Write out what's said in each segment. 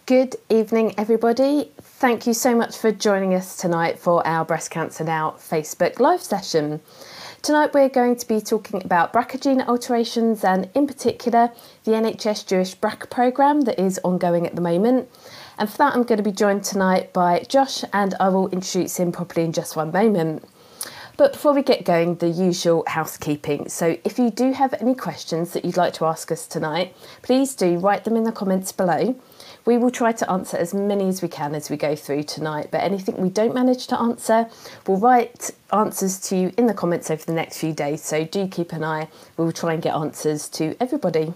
Good evening, everybody. Thank you so much for joining us tonight for our Breast Cancer Now Facebook Live session. Tonight we're going to be talking about BRCA gene alterations and in particular the NHS Jewish BRCA programme that is ongoing at the moment. And for that I'm going to be joined tonight by Josh, and I will introduce him properly in just one moment. But before we get going, the usual housekeeping. So if you do have any questions that you'd like to ask us tonight, please do write them in the comments below. We will try to answer as many as we can as we go through tonight, but anything we don't manage to answer, we'll write answers to you in the comments over the next few days, so do keep an eye. We will try and get answers to everybody.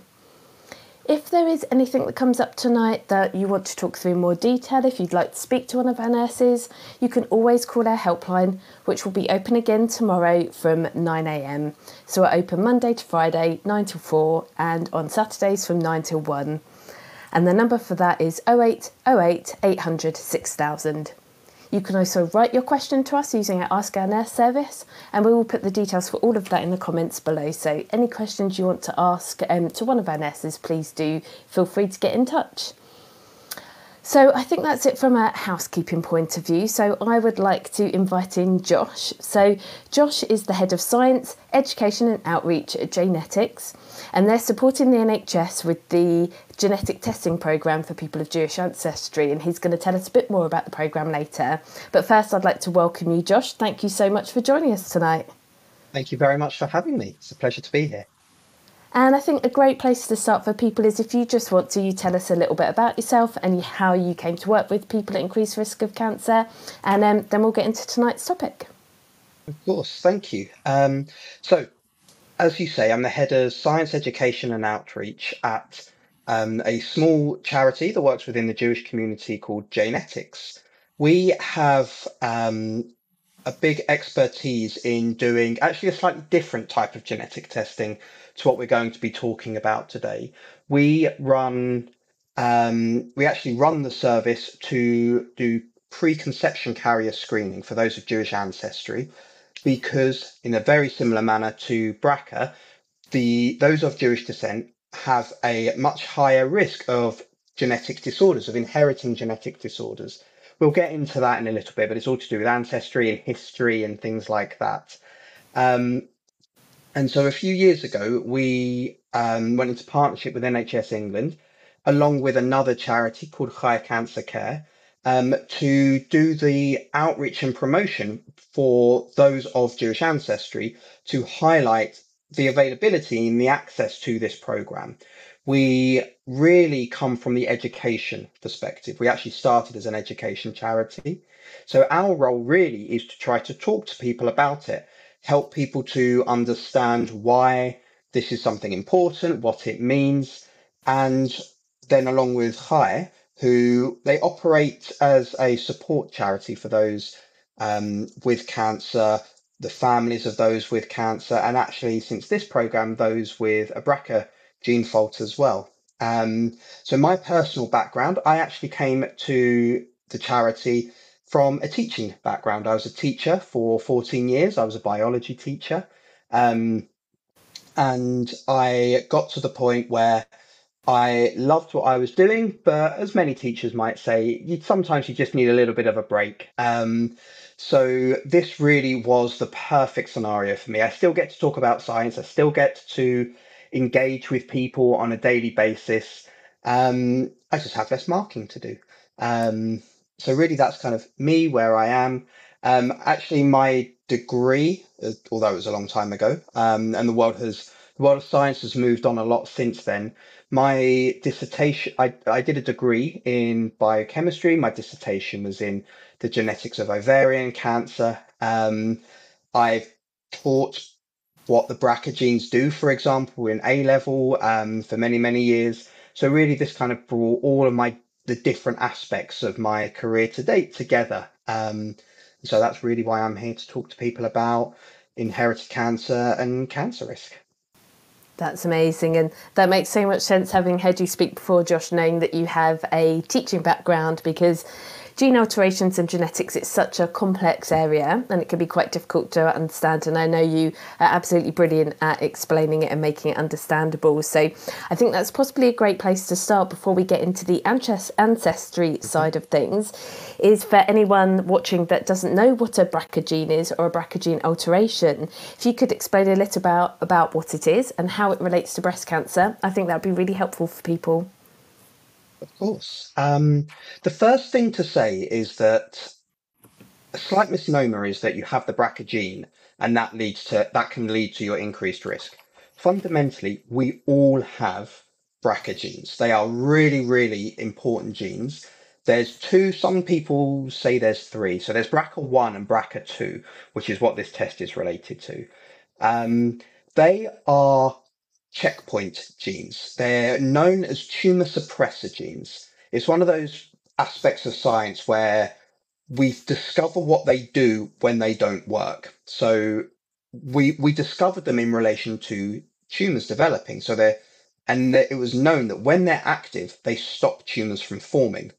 If there is anything that comes up tonight that you want to talk through in more detail, if you'd like to speak to one of our nurses, you can always call our helpline, which will be open again tomorrow from 9 a.m. So we're open Monday to Friday, 9 till 4, and on Saturdays from 9 till 1. And the number for that is 0808 800 6000. You can also write your question to us using our Ask Our Nurse service, and we will put the details for all of that in the comments below. So any questions you want to ask to one of our nurses, please do feel free to get in touch. So I think that's it from a housekeeping point of view. So I would like to invite in Josh. So Josh is the Head of Science, Education and Outreach at Jnetics, and they're supporting the NHS with the genetic testing programme for people of Jewish ancestry, and he's going to tell us a bit more about the programme later. But first I'd like to welcome you, Josh. Thank you so much for joining us tonight. Thank you very much for having me. It's a pleasure to be here. And I think a great place to start for people is if you just want to tell us a little bit about yourself and how you came to work with people at increased risk of cancer, and then we'll get into tonight's topic. Of course, thank you. So, as you say, I'm the Head of Science, Education and Outreach at a small charity that works within the Jewish community called Jnetics. We have a big expertise in doing actually a slightly different type of genetic testing to what we're going to be talking about today. We actually run the service to do preconception carrier screening for those of Jewish ancestry, because in a very similar manner to BRCA, those of Jewish descent have a much higher risk of genetic disorders, of inheriting genetic disorders. We'll get into that in a little bit, but it's all to do with ancestry and history and things like that. And so a few years ago, we went into partnership with NHS England, along with another charity called Higher Cancer Care, to do the outreach and promotion for those of Jewish ancestry to highlight the availability and the access to this program. We really come from the education perspective. We actually started as an education charity. So our role really is to try to talk to people about it, help people to understand why this is something important, what it means, and then along with High, who they operate as a support charity for those with cancer, the families of those with cancer, and actually, since this program, those with a BRCA gene fault as well. So my personal background, I actually came to the charity from a teaching background. I was a teacher for 14 years. I was a biology teacher. And I got to the point where I loved what I was doing, but as many teachers might say, sometimes you just need a little bit of a break. So this really was the perfect scenario for me. I still get to talk about science. I still get to engage with people on a daily basis. I just have less marking to do. So really, that's kind of me, where I am. Actually, my degree, although it was a long time ago, and the world of science has moved on a lot since then. My dissertation, I did a degree in biochemistry. My dissertation was in the genetics of ovarian cancer. I've taught what the BRCA genes do, for example, in A level for many, many years. So really, this kind of brought all of the different aspects of my career to date together. So that's really why I'm here to talk to people about inherited cancer and cancer risk. That's amazing, and that makes so much sense having heard you speak before, Josh, knowing that you have a teaching background, because Gene alterations and genetics, it's such a complex area and it can be quite difficult to understand. And I know you are absolutely brilliant at explaining it and making it understandable. So I think that's possibly a great place to start before we get into the ancestry side of things, is for anyone watching that doesn't know what a BRCA gene is or a BRCA gene alteration, if you could explain a little about what it is and how it relates to breast cancer, I think that would be really helpful for people. Of course. The first thing to say is that a slight misnomer is that you have the BRCA gene and that can lead to your increased risk. Fundamentally, we all have BRCA genes. They are really, really important genes. There's two, some people say there's three. So there's BRCA1 and BRCA2, which is what this test is related to. Um, they are checkpoint genes. They're known as tumor suppressor genes. It's one of those aspects of science where we discover what they do when they don't work. So we discovered them in relation to tumors developing. It was known that when they're active, they stop tumors from forming.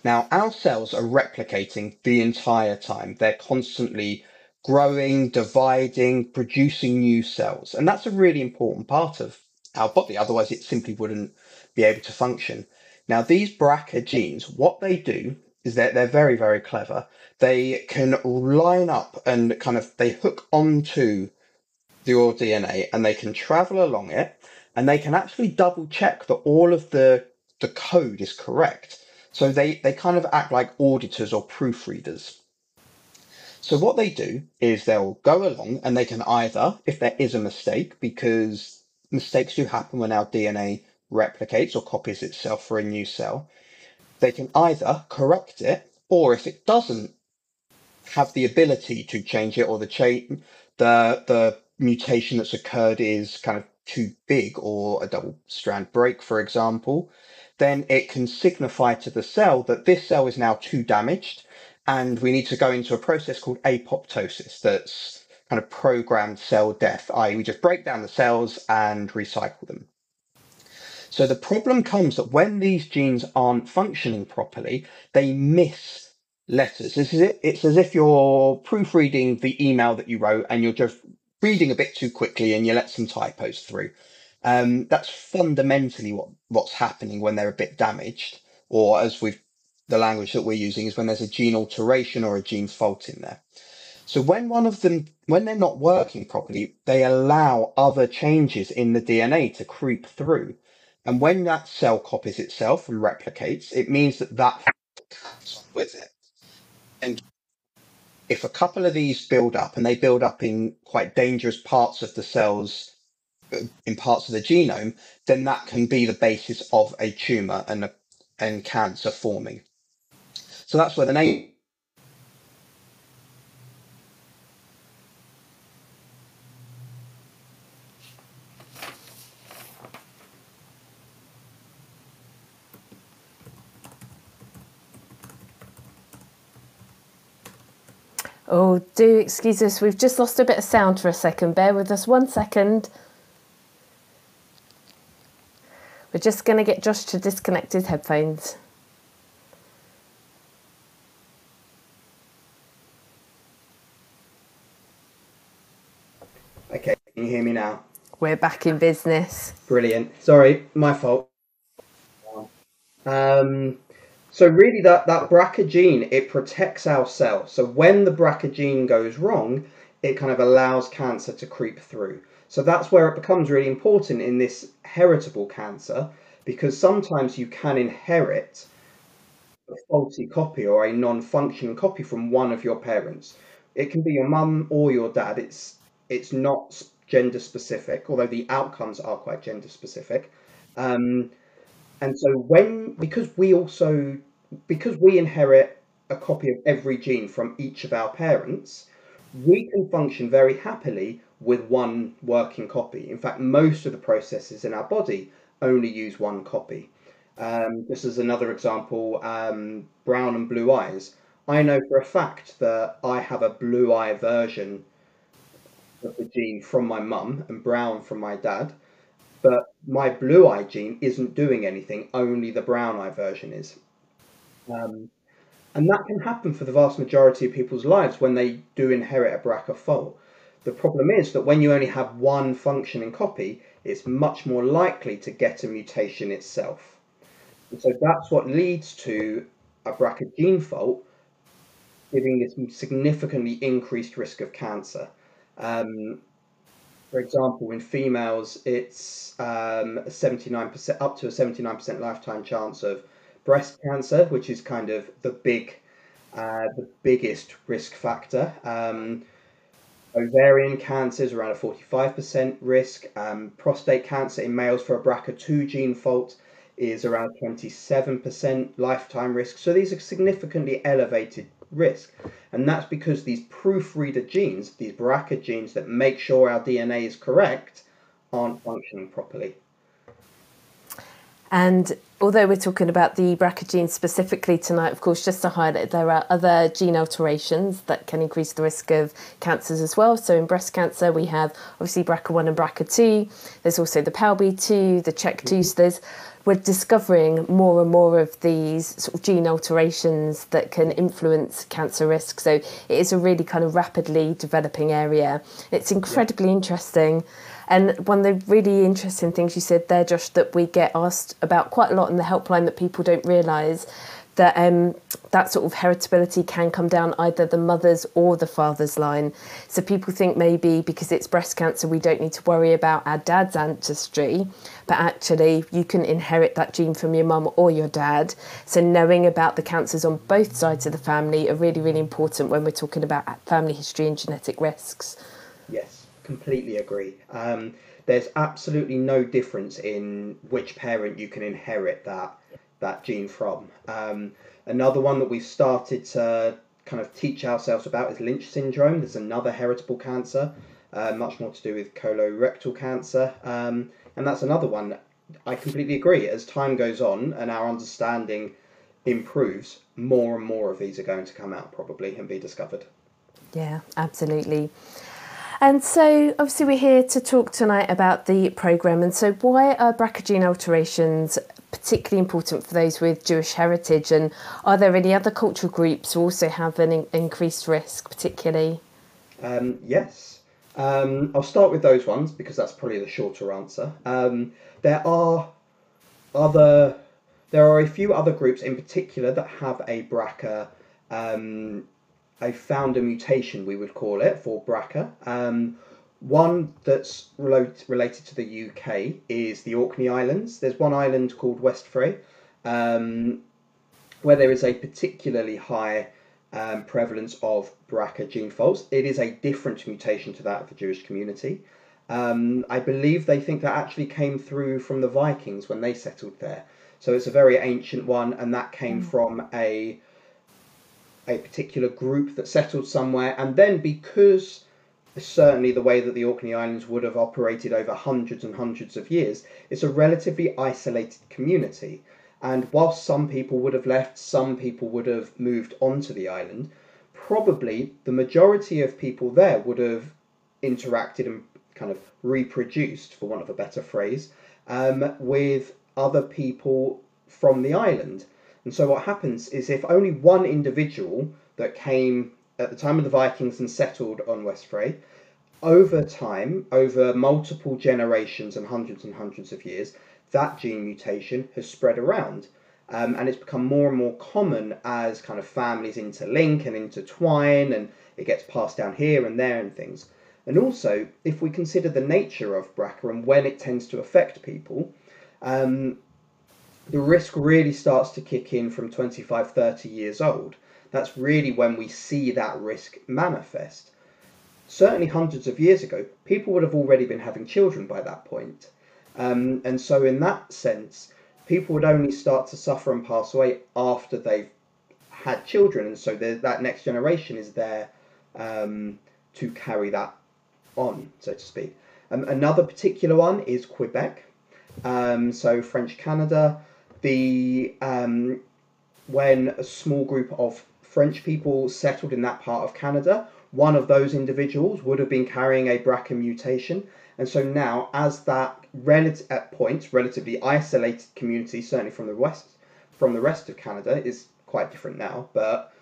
Now, our cells are replicating the entire time. They're constantly growing, dividing, producing new cells. And that's a really important part of our body. Otherwise, it simply wouldn't be able to function. Now, these BRCA genes, what they do is that they're very, very clever. They can line up and they hook onto your DNA and they can travel along it and they can actually double check that all of the code is correct. So they kind of act like auditors or proofreaders. So what they do is they'll go along and they can either, if there is a mistake, because mistakes do happen when our DNA replicates or copies itself for a new cell, they can either correct it, or if it doesn't have the ability to change it, or the mutation that's occurred is kind of too big, or a double strand break, for example, then it can signify to the cell that this cell is now too damaged and we need to go into a process called apoptosis. That's kind of programmed cell death, i.e. we just break down the cells and recycle them. So the problem comes that when these genes aren't functioning properly, they miss letters. It's as if you're proofreading the email that you wrote and you're just reading a bit too quickly and you let some typos through. That's fundamentally what's happening when they're a bit damaged, or the language that we're using is when there's a gene alteration or a gene fault in there. So when they're not working properly, they allow other changes in the DNA to creep through. And when that cell copies itself and replicates, it means that comes on with it. And if a couple of these build up and they build up in quite dangerous parts of the cells, in parts of the genome, then that can be the basis of a tumor and cancer forming. So that's where the name. Oh, do excuse us, we've just lost a bit of sound for a second. Bear with us 1 second. We're just going to get Josh to disconnect his headphones. Okay, can you hear me now? We're back in business. Brilliant. Sorry, my fault. So really that BRCA gene, it protects our cell. So when the BRCA gene goes wrong, it kind of allows cancer to creep through. So that's where it becomes really important in this heritable cancer, because sometimes you can inherit a faulty copy or a non-functioning copy from one of your parents. It can be your mum or your dad. It's not gender specific, although the outcomes are quite gender specific. And so because we inherit a copy of every gene from each of our parents, we can function very happily with one working copy. In fact, most of the processes in our body only use one copy. This is another example, brown and blue eyes. I know for a fact that I have a blue eye version of the gene from my mum and brown from my dad, but my blue eye gene isn't doing anything, only the brown eye version is. And that can happen for the vast majority of people's lives when they do inherit a BRCA fault. The problem is that when you only have one functioning copy, it's much more likely to get a mutation itself. And so that's what leads to a BRCA gene fault giving this significantly increased risk of cancer. For example, in females, it's a 79%, up to a 79% lifetime chance of breast cancer, which is kind of the biggest risk factor. Ovarian cancer is around a 45% risk. Prostate cancer in males for a BRCA2 gene fault is around 27% lifetime risk. So these are significantly elevated risk. And that's because these proofreader genes, these BRCA genes that make sure our DNA is correct, aren't functioning properly. And although we're talking about the BRCA gene specifically tonight, of course, just to highlight, there are other gene alterations that can increase the risk of cancers as well. So in breast cancer, we have obviously BRCA1 and BRCA2. There's also the PALB2, the CHEK2. So we're discovering more and more of these sort of gene alterations that can influence cancer risk. So it is a really kind of rapidly developing area. It's incredibly interesting. And one of the really interesting things you said there, Josh, that we get asked about quite a lot in the helpline that people don't realise, that that sort of heritability can come down either the mother's or the father's line. So people think maybe because it's breast cancer we don't need to worry about our dad's ancestry, but actually you can inherit that gene from your mum or your dad. So knowing about the cancers on both sides of the family are really, really important when we're talking about family history and genetic risks. Yes, completely agree. There's absolutely no difference in which parent you can inherit that gene from. Another one that we've started to kind of teach ourselves about is Lynch syndrome. There's another heritable cancer, much more to do with colorectal cancer. And that's another one. I completely agree. As time goes on and our understanding improves, more and more of these are going to come out probably and be discovered. Yeah, absolutely. And so obviously we're here to talk tonight about the programme. And so why are BRCA gene alterations particularly important for those with Jewish heritage? And are there any other cultural groups who also have an increased risk particularly? Yes. I'll start with those ones because that's probably the shorter answer. There are a few other groups in particular that have a BRCA, a founder mutation, we would call it, for BRCA. One that's related to the UK is the Orkney Islands. There's one island called Westfrey, where there is a particularly high prevalence of BRCA gene faults. It is a different mutation to that of the Jewish community. I believe they think that actually came through from the Vikings when they settled there. So it's a very ancient one, and that came from a particular group that settled somewhere. And then because certainly the way that the Orkney Islands would have operated over hundreds and hundreds of years, it's a relatively isolated community. And whilst some people would have left, some people would have moved onto the island, probably the majority of people there would have interacted and kind of reproduced, for want of a better phrase, with other people from the island. And so what happens is if only one individual that came at the time of the Vikings and settled on Westfrey, over time, over multiple generations and hundreds of years, that gene mutation has spread around. And it's become more and more common as kind of families interlink and intertwine, and it gets passed down here and there and things. And also, if we consider the nature of BRCA and when it tends to affect people, the risk really starts to kick in from 25, 30 years old. That's really when we see that risk manifest. Certainly hundreds of years ago, people would have already been having children by that point. And so in that sense, people would only start to suffer and pass away after they've had children. And so that next generation is there to carry that on, so to speak. Another particular one is Quebec. So French Canada, when a small group of French people settled in that part of Canada, one of those individuals would have been carrying a BRCA mutation. And so now, as that at points relatively isolated community, certainly from the rest of Canada, is quite different now, but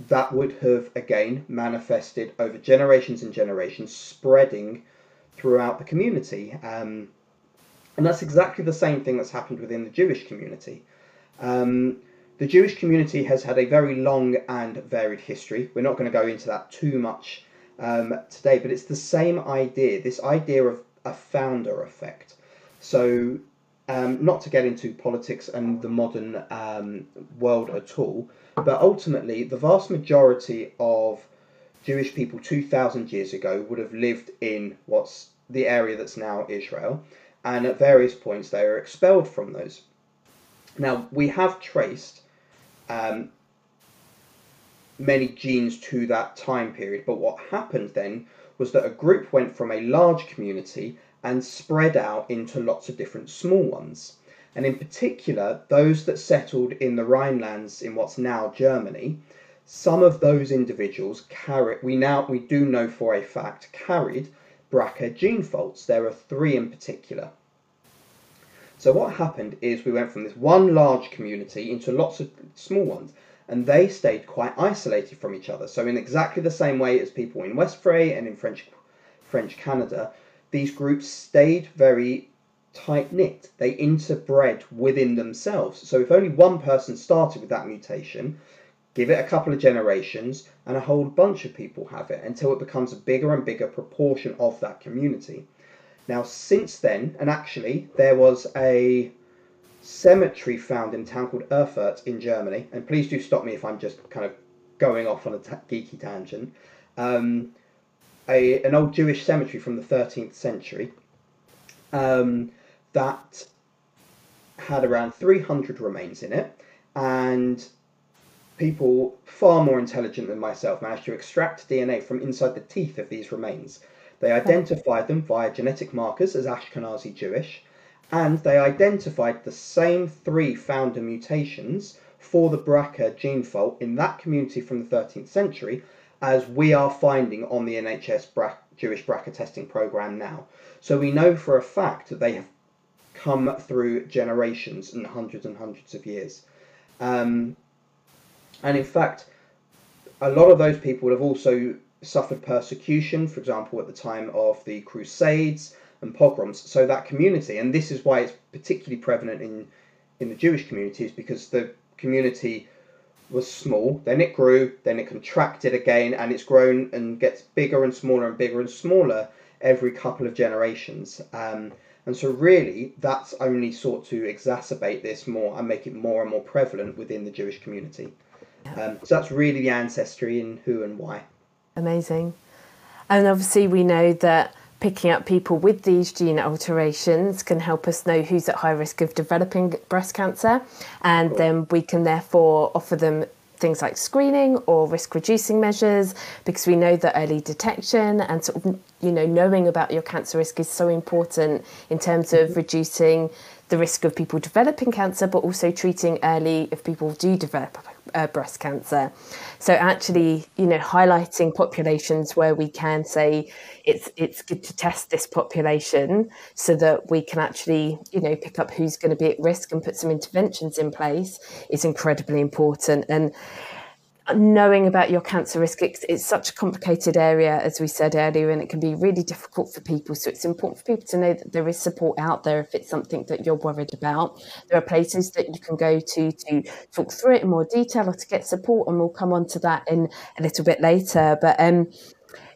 that would have again manifested over generations and generations, spreading throughout the community. And that's exactly the same thing that's happened within the Jewish community. The Jewish community has had a very long and varied history. We're not going to go into that too much today, but it's the same idea, this idea of a founder effect. So, not to get into politics and the modern world at all, but ultimately, the vast majority of Jewish people 2,000 years ago would have lived in what's the area that's now Israel, and at various points they were expelled from those. Now, we have traced many genes to that time period, but what happened then was that a group went from a large community and spread out into lots of different small ones. And in particular, those that settled in the Rhinelands in what's now Germany, some of those individuals we do know for a fact, carried BRCA gene faults. There are 3 in particular. So what happened is we went from this one large community into lots of small ones, and they stayed quite isolated from each other. So in exactly the same way as people in West France and in French Canada, these groups stayed very tight-knit. They interbred within themselves. So if only one person started with that mutation, give it a couple of generations, and a whole bunch of people have it until it becomes a bigger and bigger proportion of that community. Now, since then, and actually, there was a cemetery found in a town called Erfurt in Germany, and please do stop me if I'm just kind of going off on a geeky tangent, an old Jewish cemetery from the 13th century that had around 300 remains in it, and people far more intelligent than myself managed to extract DNA from inside the teeth of these remains. They identified them via genetic markers as Ashkenazi Jewish, and they identified the same 3 founder mutations for the BRCA gene fault in that community from the 13th century as we are finding on the NHS Jewish BRCA testing program now. So we know for a fact that they have come through generations and hundreds of years. And in fact, a lot of those people have also suffered persecution, for example, at the time of the Crusades and pogroms. So that community, and this is why it's particularly prevalent in the Jewish community, is because the community was small, then it grew, then it contracted again, and it's grown and gets bigger and smaller every couple of generations. And so really, that's only sought to exacerbate this more and make it more and more prevalent within the Jewish community. So that's really the ancestry and who and why. Amazing. And obviously we know that picking up people with these gene alterations can help us know who's at high risk of developing breast cancer, and then we can therefore offer them things like screening or risk reducing measures, because we know that early detection and sort of, you know, knowing about your cancer risk is so important in terms of reducing the risk of people developing cancer, but also treating early if people do develop breast cancer. So actually, you know, highlighting populations where we can say it's good to test this population so that we can actually, you know, pick up who's going to be at risk and put some interventions in place is incredibly important. And knowing about your cancer risk, it's such a complicated area, as we said earlier, and it can be really difficult for people. So it's important for people to know that there is support out there if it's something that you're worried about. There are places that you can go to talk through it in more detail or to get support, and we'll come on to that in a little bit later. But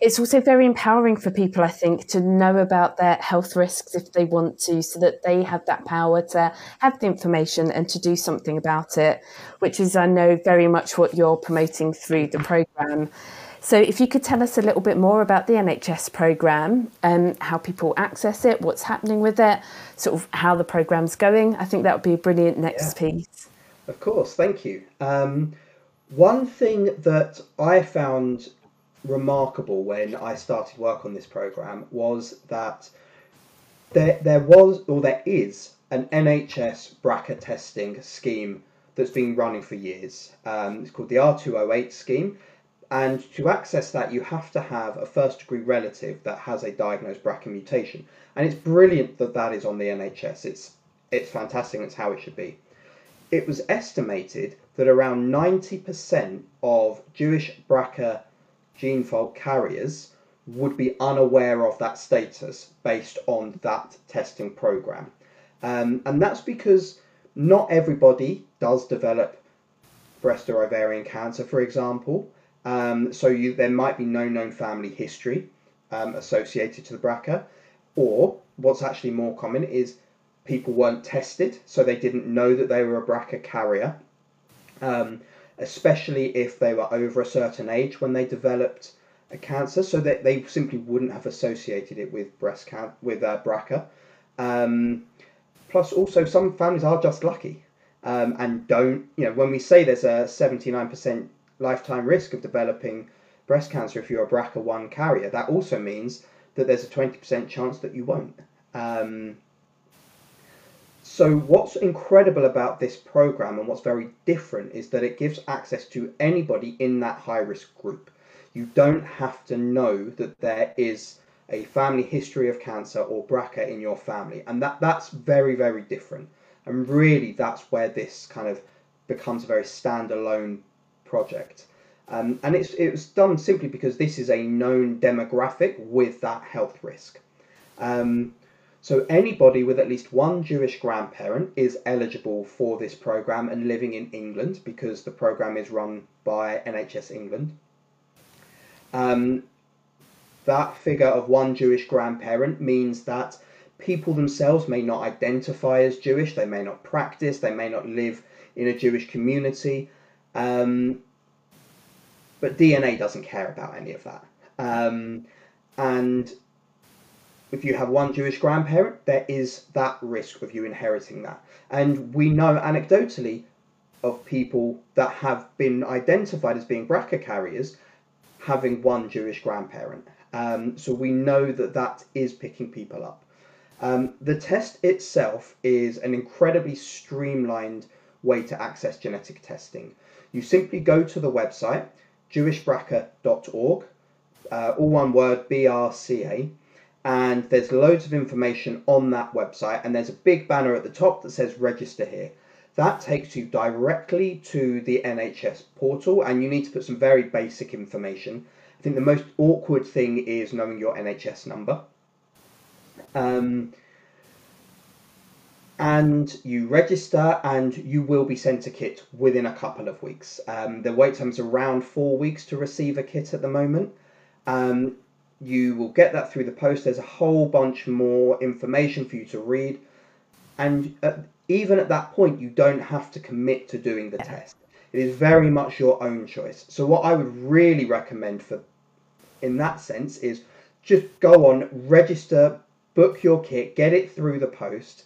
it's also very empowering for people, I think, to know about their health risks if they want to, so that they have that power to have the information and to do something about it, which is, I know, very much what you're promoting through the programme. So if you could tell us a little bit more about the NHS programme, how people access it, what's happening with it, sort of how the programme's going, I think that would be a brilliant next piece. Of course, thank you. One thing that I found remarkable when I started work on this program was that there is an NHS BRCA testing scheme that's been running for years. It's called the R208 scheme, and to access that you have to have a first degree relative that has a diagnosed BRCA mutation, and it's brilliant that that is on the NHS. It's fantastic. It's how it should be. It was estimated that around 90% of Jewish BRCA gene fault carriers would be unaware of that status based on that testing program. And that's because not everybody does develop breast or ovarian cancer, for example. There might be no known family history associated to the BRCA, or what's actually more common is people weren't tested, so they didn't know that they were a BRCA carrier, especially if they were over a certain age when they developed a cancer, so that they simply wouldn't have associated it with BRCA. Plus, also some families are just lucky and don't. When we say there's a 79% lifetime risk of developing breast cancer if you're a BRCA1 carrier, that also means that there's a 20% chance that you won't. So what's incredible about this program and what's very different is that it gives access to anybody in that high risk group. You don't have to know that there is a family history of cancer or BRCA in your family, and that's very, very different. And really, that's where this kind of becomes a very standalone project. And it was done simply because this is a known demographic with that health risk. So anybody with at least one Jewish grandparent is eligible for this program and living in England, because the program is run by NHS England. That figure of one Jewish grandparent means that people themselves may not identify as Jewish, they may not practice, they may not live in a Jewish community, but DNA doesn't care about any of that. And if you have one Jewish grandparent, there is that risk of you inheriting that. And we know anecdotally of people that have been identified as being BRCA carriers having one Jewish grandparent. So we know that is picking people up. The test itself is an incredibly streamlined way to access genetic testing. You simply go to the website, jewishbrca.org, all one word, BRCA, and there's loads of information on that website, and there's a big banner at the top that says register here. That takes you directly to the NHS portal, and you need to put some very basic information. I think the most awkward thing is knowing your NHS number. And you register, and you will be sent a kit within a couple of weeks. The wait time is around 4 weeks to receive a kit at the moment. You will get that through the post. There's a whole bunch more information for you to read. And even at that point, you don't have to commit to doing the test. It is very much your own choice. So what I would really recommend in that sense is just go on, register, book your kit, get it through the post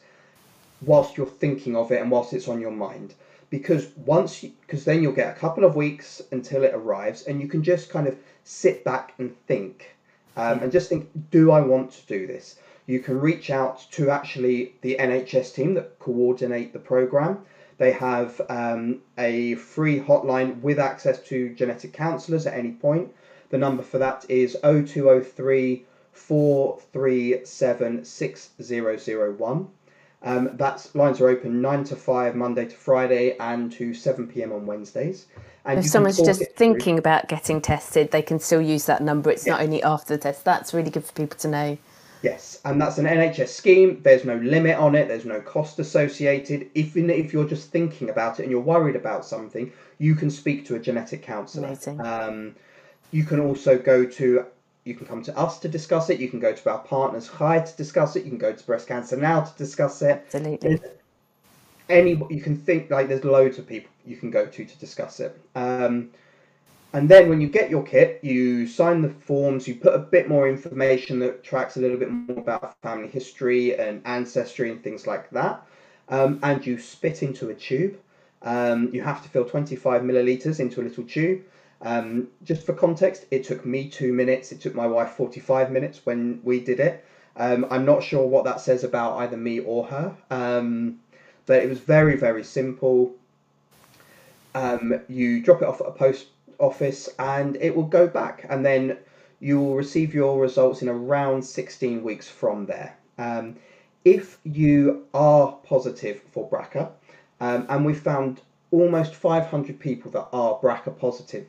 whilst you're thinking of it and whilst it's on your mind. Because then you'll get a couple of weeks until it arrives, and you can just kind of sit back and think. And just think, do I want to do this? You can reach out to actually the NHS team that coordinate the program. They have a free hotline with access to genetic counsellors at any point. The number for that is 0203 437 6001. Lines are open 9 to 5 Monday to Friday and to 7 p.m. on Wednesdays. And if someone's just thinking about getting tested, they can still use that number. It's not only after the test. That's really good for people to know. Yes, and that's an NHS scheme. There's no limit on it. There's no cost associated. Even if you're just thinking about it and you're worried about something, you can speak to a genetic counsellor. Amazing. You can also you can come to us to discuss it. You can go to our partners Chai to discuss it. You can go to Breast Cancer Now to discuss it. Absolutely. You can think, like, there's loads of people you can go to discuss it. And then when you get your kit, you sign the forms, you put a bit more information that tracks a little bit more about family history and ancestry and things like that. And you spit into a tube. You have to fill 25 millilitres into a little tube. Just for context, it took me 2 minutes. It took my wife 45 minutes when we did it. I'm not sure what that says about either me or her. But it was very, very simple. You drop it off at a post office and it will go back, and then you will receive your results in around 16 weeks from there. If you are positive for BRCA, and we've found almost 500 people that are BRCA positive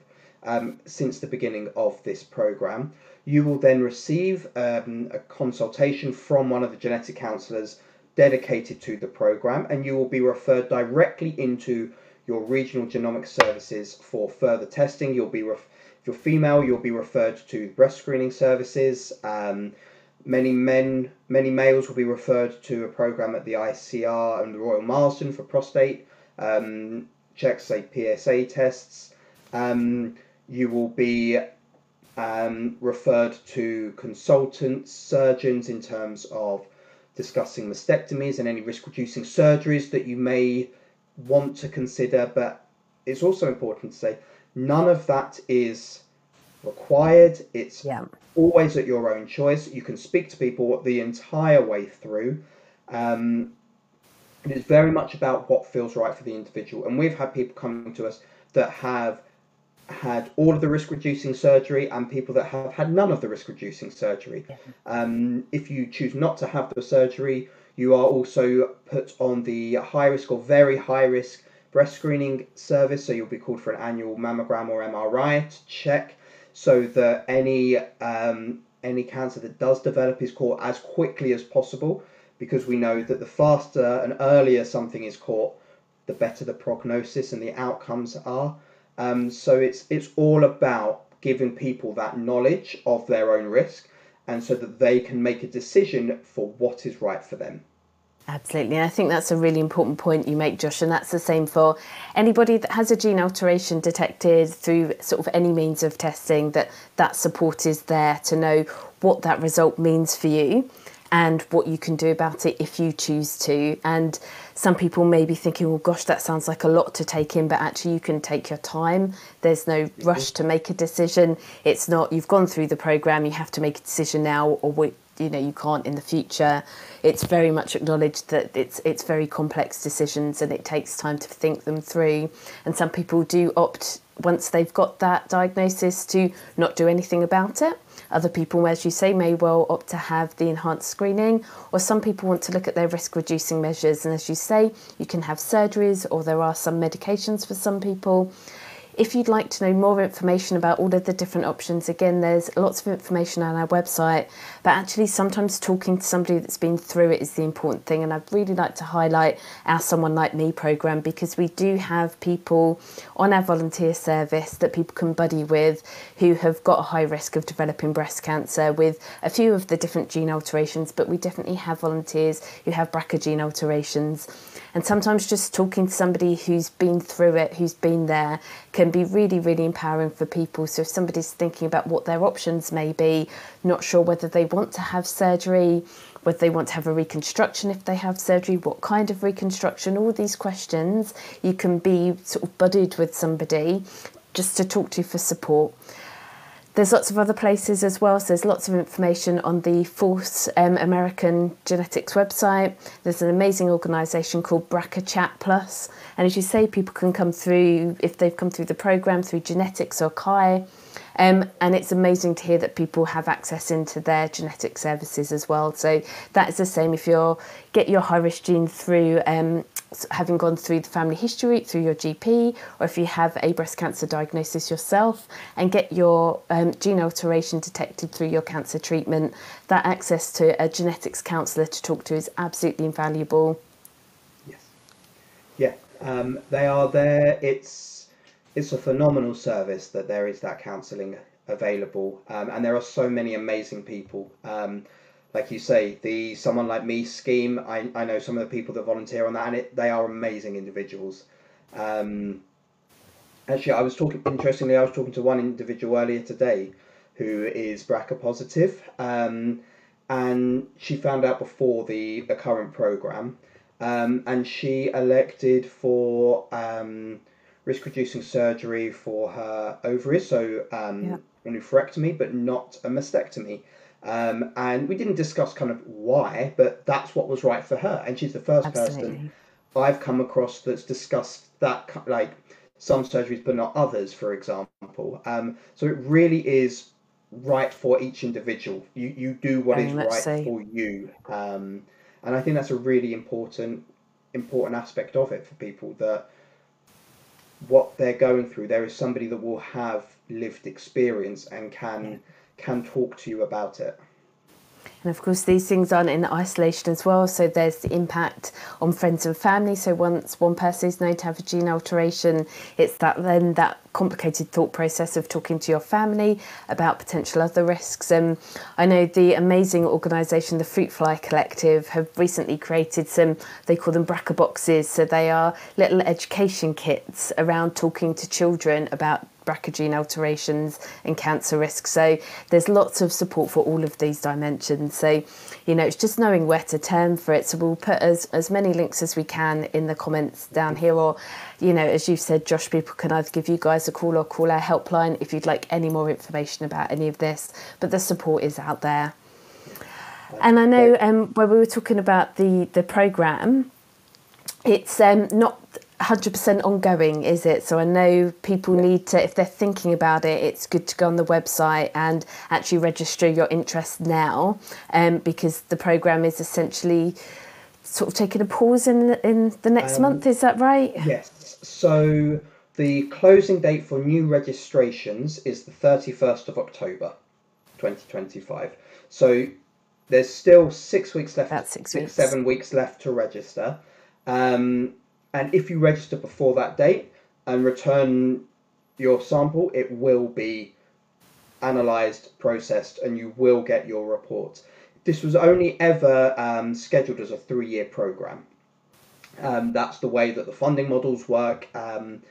since the beginning of this program. You will then receive a consultation from one of the genetic counsellors dedicated to the program, and you will be referred directly into your regional genomic services for further testing. You'll be if you're female, you'll be referred to breast screening services. Many males will be referred to a program at the ICR and the Royal Marsden for prostate checks, say PSA tests. You will be referred to consultants, surgeons in terms of discussing mastectomies and any risk-reducing surgeries that you may want to consider. But it's also important to say none of that is required. It's always at your own choice. You can speak to people the entire way through. It is very much about what feels right for the individual. And we've had people coming to us that have had all of the risk-reducing surgery and people that have had none of the risk-reducing surgery. If you choose not to have the surgery, you are also put on the high-risk or very high-risk breast screening service. So you'll be called for an annual mammogram or MRI to check so that any cancer that does develop is caught as quickly as possible, because we know that the faster and earlier something is caught, the better the prognosis and the outcomes are. So it's all about giving people that knowledge of their own risk, and so that they can make a decision for what is right for them. Absolutely. And I think that's a really important point you make, Josh, and that's the same for anybody that has a gene alteration detected through sort of any means of testing, that support is there to know what that result means for you and what you can do about it if you choose to. And some people may be thinking, oh gosh, that sounds like a lot to take in, but actually you can take your time. There's no rush to make a decision. It's not, you've gone through the programme, you have to make a decision now, or you can't in the future. It's very much acknowledged that it's very complex decisions and it takes time to think them through. And some people do opt, once they've got that diagnosis, to not do anything about it. Other people, as you say, may well opt to have the enhanced screening, or some people want to look at their risk-reducing measures. And as you say, you can have surgeries, or there are some medications for some people. If you'd like to know more information about all of the different options, again, there's lots of information on our website, but actually sometimes talking to somebody that's been through it is the important thing. And I'd really like to highlight our Someone Like Me programme, because we do have people on our volunteer service that people can buddy with who have got a high risk of developing breast cancer with a few of the different gene alterations, but we definitely have volunteers who have BRCA gene alterations. And sometimes just talking to somebody who's been through it, who's been there, can be really, really empowering for people. So if somebody's thinking about what their options may be, not sure whether they want to have surgery, whether they want to have a reconstruction if they have surgery, what kind of reconstruction, all these questions, you can be sort of buddied with somebody just to talk to for support. There's lots of other places as well, so there's lots of information on the Force American Genetics website. There's an amazing organisation called BRCA Chat Plus, and as you say, people can come through, if they've come through the programme, through Jnetics or Kai, and it's amazing to hear that people have access into their genetic services as well. So that is the same if you get your high-risk gene through having gone through the family history through your GP, or if you have a breast cancer diagnosis yourself and get your gene alteration detected through your cancer treatment, that access to a genetics counsellor to talk to is absolutely invaluable. Yes. Yeah, they are there. It's a phenomenal service that there is that counselling available, and there are so many amazing people. Like you say, the Someone Like Me scheme, I know some of the people that volunteer on that, and they are amazing individuals. Actually, I was talking to one individual earlier today who is BRCA positive, and she found out before the current programme, and she elected for risk-reducing surgery for her ovaries, so a nephrectomy, but not a mastectomy. And we didn't discuss kind of why, but that's what was right for her. And she's the first person I've come across that's discussed that, like some surgeries but not others, for example. So it really is right for each individual. You do what is right for you. And I think that's a really important aspect of it for people, that what they're going through, there is somebody that will have lived experience and Yeah. can talk to you about it. And of course, these things aren't in isolation as well. So there's the impact on friends and family. So once one person is known to have a gene alteration, it's that complicated thought process of talking to your family about potential other risks. And I know the amazing organisation, the Fruit Fly Collective, have recently created some, they call them BRCA boxes. So they are little education kits around talking to children about BRCA gene alterations and cancer risks. So there's lots of support for all of these dimensions. So, it's just knowing where to turn for it. So we'll put as many links as we can in the comments down here, or, as you've said, Josh, people can either give you guys a call or call our helpline if you'd like any more information about any of this. But the support is out there. And I know when we were talking about the programme, it's not 100% ongoing, is it? So I know people need to, if they're thinking about it, it's good to go on the website and actually register your interest now, because the programme is essentially sort of taking a pause in the next month. Is that right? Yes. So the closing date for new registrations is the 31st of October, 2025. So there's still 6 weeks left, About 6 six, weeks. 7 weeks left to register. And if you register before that date and return your sample, it will be analysed, processed, and you will get your report. This was only ever scheduled as a 3-year programme. That's the way that the funding models work. And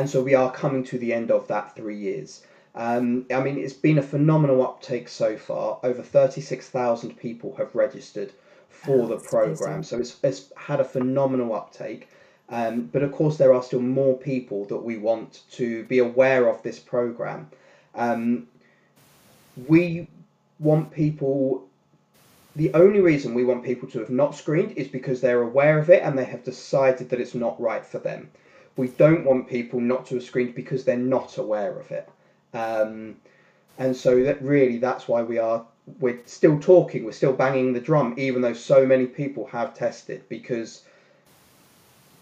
so we are coming to the end of that 3 years. It's been a phenomenal uptake so far. Over 36,000 people have registered for the programme. So it's had a phenomenal uptake. But of course, there are still more people that we want to be aware of this programme. We want people, the only reason we want people to have not screened is because they're aware of it and they have decided that it's not right for them. We don't want people not to have screened because they're not aware of it. And so that's why we're still talking, we're still banging the drum, even though so many people have tested, because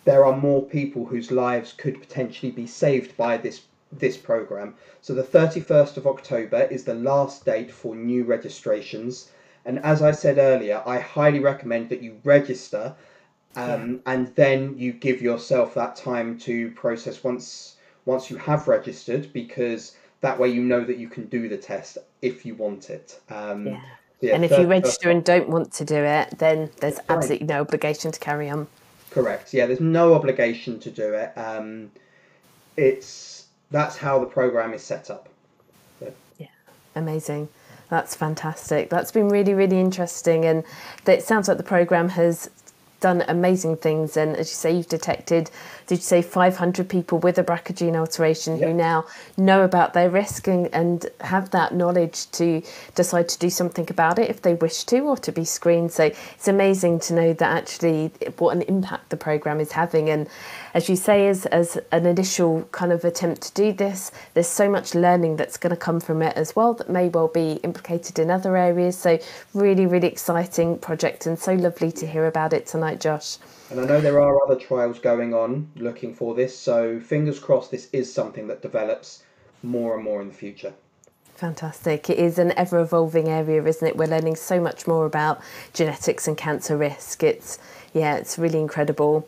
there are more people whose lives could potentially be saved by this programme. So the 31st of October is the last date for new registrations. And as I said earlier, I highly recommend that you register and then you give yourself that time to process once you have registered, because that way you know that you can do the test if you want it. And if you register and don't want to do it, then there's absolutely no obligation to carry on. Correct. Yeah, there's no obligation to do it. That's how the programme is set up. So. Yeah, amazing. That's fantastic. That's been really, really interesting, and it sounds like the programme has done amazing things. And as you say, you've detected, did you say 500 people with a BRCA gene alteration who now know about their risk and have that knowledge to decide to do something about it if they wish to, or to be screened. So it's amazing to know that actually what an impact the programme is having. And as you say, as an initial kind of attempt to do this, there's so much learning that's going to come from it as well that may well be implicated in other areas. So really, really exciting project, and so lovely to hear about it tonight, Josh. And I know there are other trials going on looking for this, so fingers crossed this is something that develops more and more in the future. Fantastic. It is an ever-evolving area, isn't it? We're learning so much more about genetics and cancer risk. It's really incredible.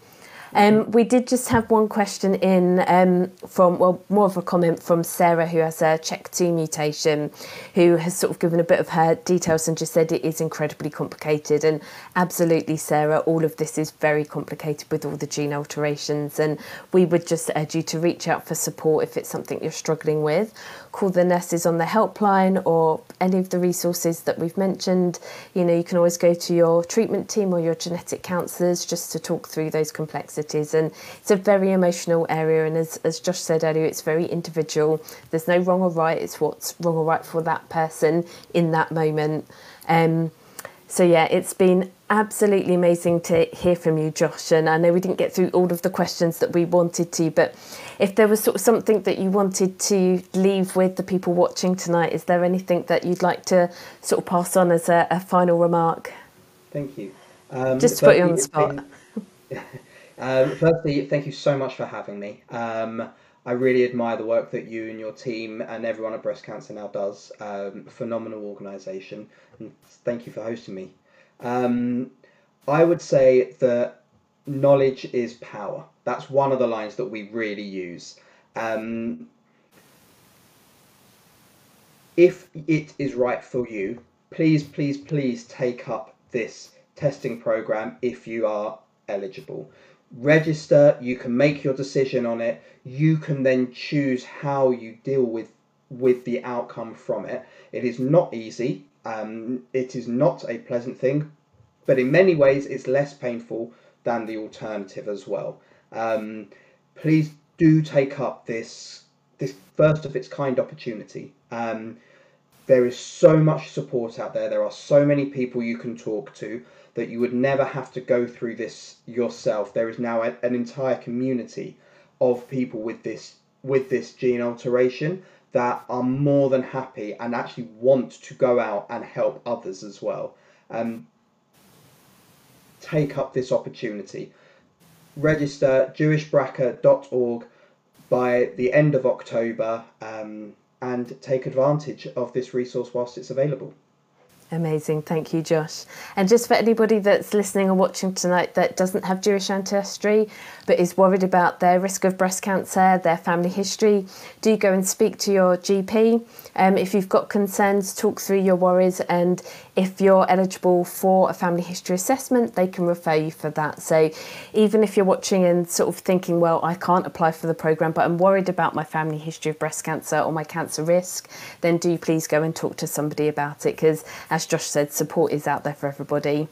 We did just have one question in from, more of a comment from Sarah, who has a CHEK2 mutation, who has sort of given a bit of her details and just said it is incredibly complicated. And absolutely, Sarah, all of this is very complicated with all the gene alterations. And we would just urge you to reach out for support if it's something you're struggling with. Call the nurses on the helpline or any of the resources that we've mentioned. You can always go to your treatment team or your genetic counsellors just to talk through those complexities. And it's a very emotional area, and as Josh said earlier, it's very individual. There's no wrong or right, it's what's wrong or right for that person in that moment. It's been absolutely amazing to hear from you, Josh, and I know we didn't get through all of the questions that we wanted to, but if there was sort of something that you wanted to leave with the people watching tonight, is there anything that you'd like to sort of pass on as a final remark? Thank you. Just to put you on the spot. Firstly, thank you so much for having me. I really admire the work that you and your team and everyone at Breast Cancer Now does. Phenomenal organisation, and thank you for hosting me. I would say that knowledge is power. That's one of the lines that we really use. Um, if it is right for you, please, please, please take up this testing program if you are eligible. Register, you can make your decision on it. You can then choose how you deal with the outcome from it. It is not easy. It is not a pleasant thing, but in many ways it's less painful than the alternative as well. Please do take up this first of its kind opportunity. There is so much support out there. There are so many people you can talk to that you would never have to go through this yourself. There is now an entire community of people with this gene alteration that are more than happy and actually want to go out and help others as well. Take up this opportunity. Register jewishbrca.org by the end of October, and take advantage of this resource whilst it's available. Amazing. Thank you, Josh. And just for anybody that's listening or watching tonight that doesn't have Jewish ancestry but is worried about their risk of breast cancer, their family history, do go and speak to your GP. If you've got concerns, talk through your worries, and if you're eligible for a family history assessment, they can refer you for that. So even if you're watching and sort of thinking, well, I can't apply for the programme, but I'm worried about my family history of breast cancer or my cancer risk, then do please go and talk to somebody about it, because as Josh said, support is out there for everybody.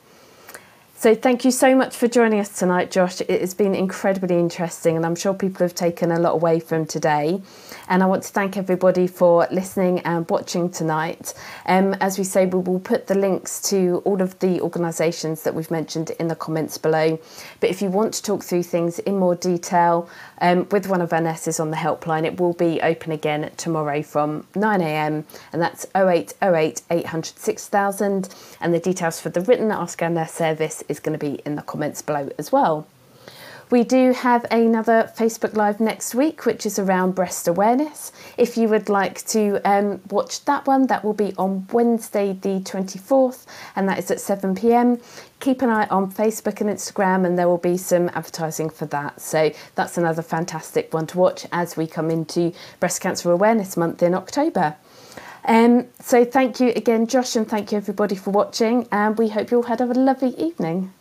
So thank you so much for joining us tonight, Josh. It has been incredibly interesting, and I'm sure people have taken a lot away from today. And I want to thank everybody for listening and watching tonight. As we say, we will put the links to all of the organisations that we've mentioned in the comments below. But if you want to talk through things in more detail with one of our nurses on the helpline, it will be open again tomorrow from 9 a.m. and that's 0808 800 6000. And the details for the written Ask Our Nurse service is going to be in the comments below as well. We do have another Facebook Live next week, which is around breast awareness. If you would like to watch that one, that will be on Wednesday the 24th, and that is at 7 p.m. Keep an eye on Facebook and Instagram, and there will be some advertising for that. So that's another fantastic one to watch as we come into Breast Cancer Awareness Month in October. So thank you again, Josh, and thank you everybody for watching, and we hope you all had a lovely evening.